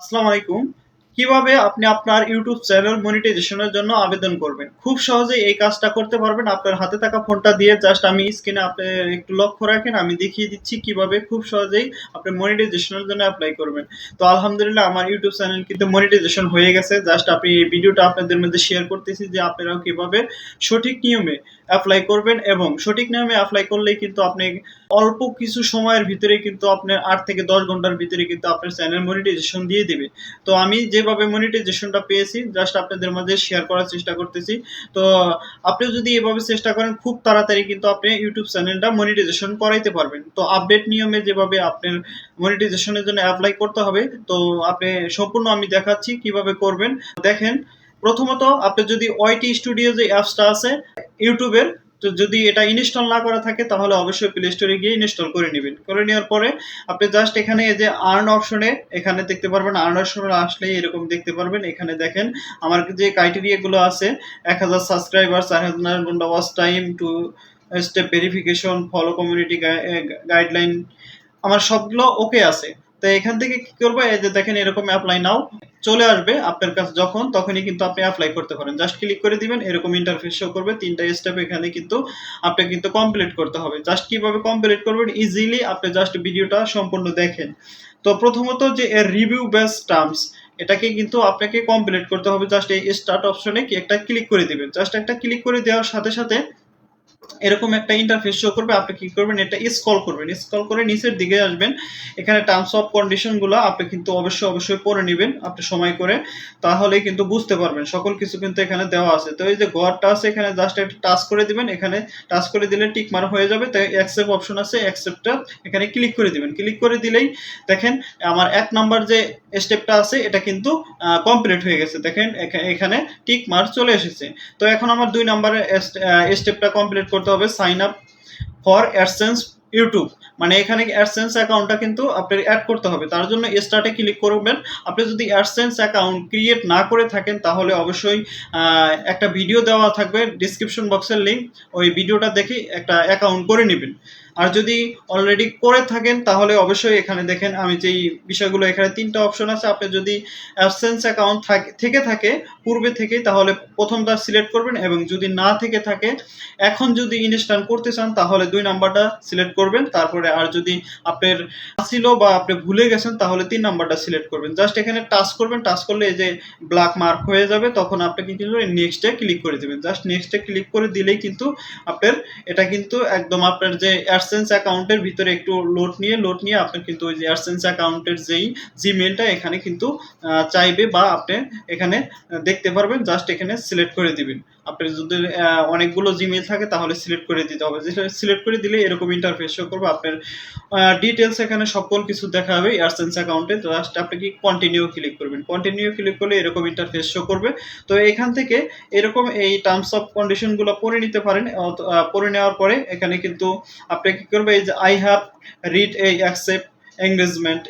আসসালামু আলাইকুম। কিভাবে আপনি আপনার ইউটিউব চ্যানেল মনিটাইজেশনের জন্য আবেদন করবেন? খুব সহজেই এই কাজটা করতে পারবেন। আপনার হাতে থাকা ফোনটা দিয়ে জাস্ট আমি স্ক্রিনে আপনি একটু লক্ষ্য রাখেন। আমি দেখিয়ে দিচ্ছি কিভাবে খুব সহজেই আপনি মনিটাইজেশনের জন্য এপ্লাই করবেন। তো আলহামদুলিল্লাহ আমার ইউটিউব চ্যানেল কিন্তু মনিটাইজেশন হয়ে গেছে। জাস্ট আমি এই ভিডিওটা আপনাদের মধ্যে শেয়ার করতেছি যে আপনারাও কিভাবে সঠিক নিয়মে এপ্লাই করবেন এবং সঠিক নিয়মে এপ্লাই করলেই কিন্তু আপনি অল্প কিছু সময়ের ভিতরে কিন্তু আপনার ৮ থেকে ১০ ঘন্টার ভিতরে কিন্তু আপনার চ্যানেল মনিটাইজেশন দিয়ে দিবে। তো আমি যেভাবে মনিটাইজেশনটা পেয়েছি জাস্ট আপনাদের মাঝে শেয়ার করার চেষ্টা করতেছি। তো আপনি যদি এভাবে চেষ্টা করেন খুব তাড়াতাড়ি কিন্তু আপনি ইউটিউব চ্যানেলটা মনিটাইজেশন করাইতে পারবেন। তো আপডেট নিয়মে যেভাবে আপনার মনিটাইজেশনের জন্য এপ্লাই করতে হবে তো আপনি সম্পূর্ণ আমি দেখাচ্ছি কিভাবে করবেন। দেখেন, প্রথমত আপনি যদি ওয়াইটি স্টুডিও যে অ্যাপসটা আছে ইউটিউবের, তো যদি এটা ইনস্টল না করা থাকে তাহলে অবশ্যই প্লে স্টোরে গিয়ে ইনস্টল করে নেবেন। করে নেওয়ার পরে আপনি জাস্ট এখানে এই যে আর্ন অপশনে এখানে দেখতে পারবেন। আর্ন অপশনে আসলেই এরকম দেখতে পারবেন। এখানে দেখেন আমার যে ক্রাইটেরিয়াগুলো আছে ১,০০০ সাবস্ক্রাইবার, ৪,০০০ ঘন্টা watch time, 2 step verification, follow community guideline, আমার সবগুলো ওকে আছে। তো এখান থেকে কি করবো, এই যে দেখেন এরকম অ্যাপ্লাই নাও চলে আসবে আপনার কাছে, যখন তখনই কিন্তু আপনি অ্যাপ্লাই করতে পারেন। জাস্ট ক্লিক করে দিবেন, এরকম ইন্টারফেস শো করবে। ৩টা স্টেপ এখানে কিন্তু আপনি কিন্তু কমপ্লিট করতে হবে। জাস্ট কিভাবে কমপ্লিট করবেন ইজিলি আপনি জাস্ট ভিডিওটা সম্পূর্ণ দেখেন। তো প্রথমত যে এর রিভিউ বেস টার্মস, এটাকে কিন্তু আপনাকে কমপ্লিট করতে হবে। জাস্ট এই স্টার্ট অপশনে কি একটা ক্লিক করে দিবেন। জাস্ট একটা ক্লিক করে দেওয়ার সাথে সাথে এরকম একটা ইন্টারফেস শো করবে। আপনি কি করবেন, এটা স্ক্রল করবেন, স্ক্রল করে নিচের দিকে আসবেন। এখানে টার্মস অফ কন্ডিশন গুলো আপনি কিন্তু অবশ্যই পড়ে নেবেন আপনি সময় করে, তাহলে কিন্তু বুঝতে পারবেন। সকল কিছু কিন্তু এখানে দেওয়া আছে। তো এই যে ঘরটা আছে এখানে জাস্ট একটা টাচ করে দিবেন। এখানে টাচ করে দিলে টিক মার হয়ে যাবে। তাই অ্যাকসেপ্ট অপশন আছে, অ্যাকসেপ্টটা এখানে ক্লিক করে দিবেন। ক্লিক করে দিলেই দেখেন আমার ১ নাম্বার যে স্টেপটা আছে এটা কিন্তু কমপ্লিট হয়ে গেছে। দেখেন এখানে টিক মার চলে এসেছে। তো এখন আমার ২ নাম্বারের স্টেপটা কমপ্লিট করতে হবে, sign up for AdSense YouTube. মানে এখানে অ্যাডসেন্স অ্যাকাউন্টটা কিন্তু আপনার অ্যাড করতে হবে। তার জন্য স্টার্টে ক্লিক করবেন। আপনি যদি অ্যাডসেন্স অ্যাকাউন্ট ক্রিয়েট না করে থাকেন তাহলে অবশ্যই একটা ভিডিও দেওয়া থাকবে ডিসক্রিপশন বক্সের লিঙ্ক, ওই ভিডিওটা দেখে একটা অ্যাকাউন্ট করে নেবেন। আর যদি অলরেডি করে থাকেন তাহলে অবশ্যই এখানে দেখেন আমি যেই বিষয়গুলো, এখানে ৩টা অপশন আছে। আপনি যদি অ্যাডসেন্স অ্যাকাউন্ট থেকে থাকে পূর্বে থেকে তাহলে প্রথমটা সিলেক্ট করবেন, এবং যদি না থেকে থাকে এখন যদি ইনস্টল করতে চান তাহলে ২ নাম্বারটা সিলেক্ট করবেন। তারপরে আর যদি আপনার ছিল বা আপনি ভুলে গেছেন তাহলে ৩ নাম্বারটা সিলেক্ট করবেন। জাস্ট এখানে টাচ করবেন, টাচ করলে এই যে ব্ল্যাক মার্ক হয়ে যাবে, তখন আপনি কি করবেন, নেক্সটে ক্লিক করে দিবেন। জাস্ট নেক্সটে ক্লিক করে দিলেই কিন্তু আপনার এটা কিন্তু একদম আপনার যে অ্যাডসেন্স অ্যাকাউন্টের ভিতরে একটু লোড নিয়ে আপনার কিন্তু ওই যে অ্যাডসেন্স অ্যাকাউন্টের যেই জিমেলটা এখানে কিন্তু চাইবে বা আপনি এখানে দেখতে পারবেন। জাস্ট এখানে সিলেক্ট করে দিবেন। আপনার যদি অনেকগুলো জিমেল থাকে তাহলে সিলেক্ট করে দিতে হবে। যেটা সিলেক্ট করে দিলে এরকম ইন্টারফেস শো করবে। আপনার ডিটেলস এখানে সকল কিছু দেখা হবে অ্যাডসেন্স অ্যাকাউন্টে। জাস্ট আপনি কি কন্টিনিউ ক্লিক করবেন। কন্টিনিউ ক্লিক করলে এরকম ইন্টারফেস শো করবে। তো এখান থেকে এরকম এই টার্মস অফ কন্ডিশনগুলো পড়ে নিতে পারেন। পড়ে নেওয়ার পরে এখানে কিন্তু আপনি কি করবে, এই যে আই হ্যাভ রিড এই অ্যাকসেপ্ট এঙ্গেজমেন্ট,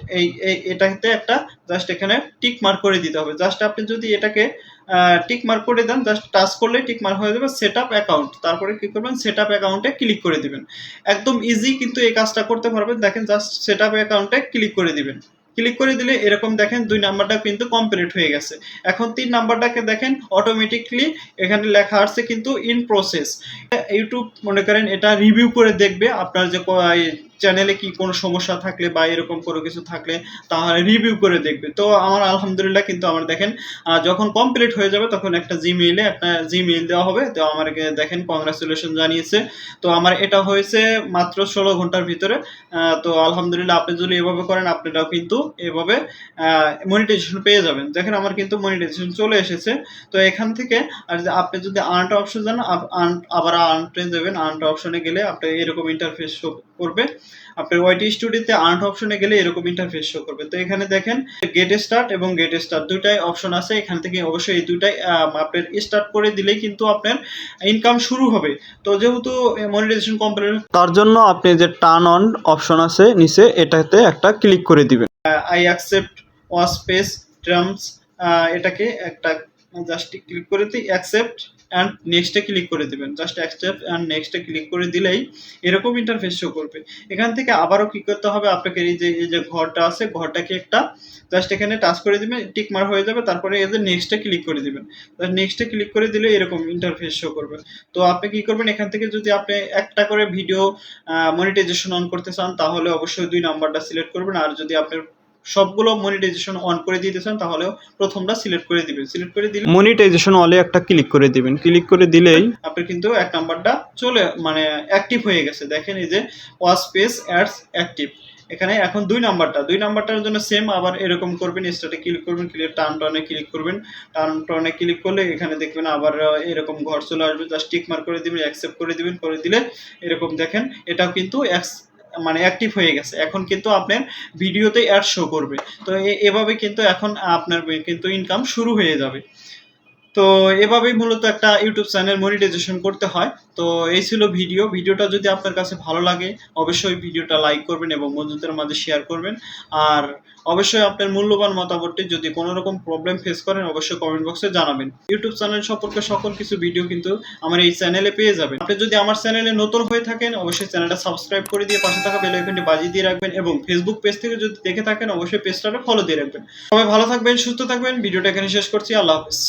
এটাতে একটা জাস্ট এখানে টিক মার্ক করে দিতে হবে। জাস্ট আপনি যদি এটাকে টিক মার্ক করে দেন, জাস্ট টাচ করলে টিক মার্ক হয়ে যাবে সেট আপ অ্যাকাউন্ট। তারপরে কি করবেন, সেট আপ অ্যাকাউন্টে ক্লিক করে দিবেন। একদম ইজি কিন্তু এই কাজটা করতে পারবেন। দেখেন জাস্ট সেট আপ অ্যাকাউন্টে ক্লিক করে দিবেন। ক্লিক করে দিলে এরকম দেখেন ২ নাম্বারটা কিন্তু কমপ্লিট হয়ে গেছে। এখন ৩ নাম্বারটাকে দেখেন অটোমেটিকলি এখানে লেখা আছে কিন্তু ইন প্রসেস। ইউটিউব মনে করেন এটা রিভিউ করে দেখবে আপনার যে চ্যানেলে কি কোনো সমস্যা থাকলে বা এরকম কোনো কিছু থাকলে তাহলে রিভিউ করে দেখবে। তো আমার আলহামদুলিল্লাহ কিন্তু আমার দেখেন যখন কমপ্লিট হয়ে যাবে তখন একটা জিমেইল দেওয়া হবে। তো আমাকে দেখেন কংগ্রাচুলেশন জানিয়েছে। তো আমার এটা হয়েছে মাত্র ১৬ ঘন্টার ভিতরে। তো আলহামদুলিল্লাহ আপনি যদি এভাবে করেন আপনারাও কিন্তু এভাবে মনিটাইজেশন পেয়ে যাবেন। দেখেন আমার কিন্তু মনিটাইজেশন চলে এসেছে। তো এখান থেকে আর আপনি যদি আর্নটা অপশন যান আবার আর্নটে যাবেন। আর্নটা অপশনে গেলে আপনি এরকম ইন্টারফেস শো করবে। আপনার ওয়াইটি স্টুডিওতে আর্ন অপশনে গেলে এরকম ইন্টারফেস শো করবে। তো এখানে দেখেন গেট স্টার্ট এবং গেট স্টার্ট দুইটাই অপশন আছে। এখান থেকে অবশ্যই এই দুইটাই আপনার স্টার্ট করে দিলেই কিন্তু আপনার ইনকাম শুরু হবে। তো যেহেতু মনিটাইজেশন কমপ্লিট, তার জন্য আপনি যে টার্ন অন অপশন আছে নিচে এটাতে একটা ক্লিক করে দিবেন। I accept watch page terms, এটাকে একটা জাস্ট ক্লিক করে দিই অ্যাকসেপ্ট অ্যান্ড নেক্সটে ক্লিক করে দিবেন। জাস্ট অ্যাকসেপ্ট অ্যান্ড নেক্সটে ক্লিক করে দিলেই এরকম ইন্টারফেস শো করবে। এখান থেকে আবারও কি করতে হবে আপনাকে, এই যে ঘরটা আছে, ঘরটাকে একটা জাস্ট এখানে টাচ করে দিবেন, টিক মার হয়ে যাবে। তারপরে এই যে নেক্সটে ক্লিক করে দিবেন। নেক্সটে ক্লিক করে দিলে এরকম ইন্টারফেস শো করবে। তো আপনি কি করবেন, এখান থেকে যদি আপনি একটা করে ভিডিও মনিটাইজেশন অন করতে চান তাহলে অবশ্যই 2 নাম্বারটা সিলেক্ট করবেন। আর যদি আপনি সবগুলো মনিটাইজেশন অন করে দিতে চান তাহলে প্রথমটা সিলেক্ট করে দিবেন। সিলেক্ট করে দিলে মনিটাইজেশন অলে একটা ক্লিক করে দিবেন। ক্লিক করে দিলেই আপনি কিন্তু এক নাম্বারটা মানে অ্যাক্টিভ হয়ে গেছে। দেখেন এই যে ওয়াচ পেজ অ্যাডস অ্যাক্টিভ। এখানে এখন 2 নাম্বারটার জন্য সেম আবার এরকম করবেন, স্টার্টে ক্লিক করবেন, টার্ন টনে ক্লিক করবেন। টার্ন টনে ক্লিক করলে এখানে দেখবেন আবার এরকম ঘর চলে আসবে। জাস্ট টিক মার্ক করে দিবেন, অ্যাকসেপ্ট করে দিবেন। করে দিলে এরকম দেখেন এটাও কিন্তু মানে অ্যাক্টিভ হয়ে গেছে। এখন কিন্তু আপনার ভিডিওতে অ্যাড শো করবে। তো এভাবে কিন্তু এখন আপনার কিন্তু ইনকাম শুরু হয়ে যাবে। তো এভাবেই মূলত একটা ইউটিউব চ্যানেল মনিটাইজেশন করতে হয়। তো এই ছিল ভিডিওটা যদি আপনার কাছে ভালো লাগে অবশ্যই ভিডিওটা লাইক করবেন এবং বন্ধুদের মাঝে শেয়ার করবেন। আর অবশ্যই আপনার মূল্যবান মতামতটি, যদি কোনো রকম প্রবলেম ফেস করেন অবশ্যই কমেন্ট বক্সে জানাবেন। ইউটিউব চ্যানেল সম্পর্কে সকল কিছু ভিডিও কিন্তু আমার এই চ্যানেলে পেয়ে যাবেন। আপনি যদি আমার চ্যানেলে নতুন হয়ে থাকেন অবশ্যই চ্যানেলটা সাবস্ক্রাইব করে দিয়ে পাশে থাকা বেল আইকনটি বাজিয়ে দিয়ে রাখবেন এবং ফেসবুক পেজ থেকে যদি দেখে থাকেন অবশ্যই পেজটাকে ফলো দিয়ে রাখবেন। সবাই ভালো থাকবেন, সুস্থ থাকবেন। ভিডিওটা এখানে শেষ করছি। আল্লাহ হাফেজ।